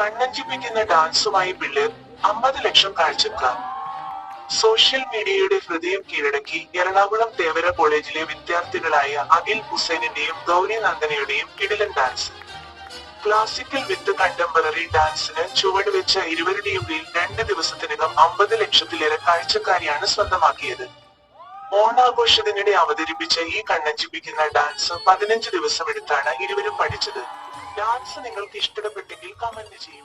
കണ്ണഞ്ചിപ്പിക്കുന്ന ഡാൻസുമായി പിള്ളേർ 50 ലക്ഷം കാഴ്ചക്കാർ. സോഷ്യൽ മീഡിയയുടെ ഹൃദയം കീഴടക്കി എറണാകുളം തേവര കോളേജിലെ വിദ്യാർത്ഥികളായ അഖിൽ ഹുസൈനിന്റെയും ഗൗരി നന്ദനയുടെയും കിടിലൻ ഡാൻസ്. ക്ലാസിക്കൽ വിത്ത് കണ്ടംപററി ഡാൻസിന് ചുവടുവെച്ച ഇരുവരുടെയും റീൽ 2 ദിവസത്തിനകം 50 ലക്ഷത്തിലേറെ കാഴ്ചക്കാരെയാണ് സ്വന്തമാക്കിയത്. ഓണാഘോഷത്തിനിടെ അവതരിപ്പിച്ച ഈ കണ്ണഞ്ചിപ്പിക്കുന്ന ഡാൻസ് 15 ദിവസമെടുത്താണ് ഇരുവരും പഠിച്ചത്. ഡാൻസ് നിങ്ങൾക്ക് ഇഷ്ടപ്പെട്ടെങ്കിൽ കമന്റ് ചെയ്യൂ.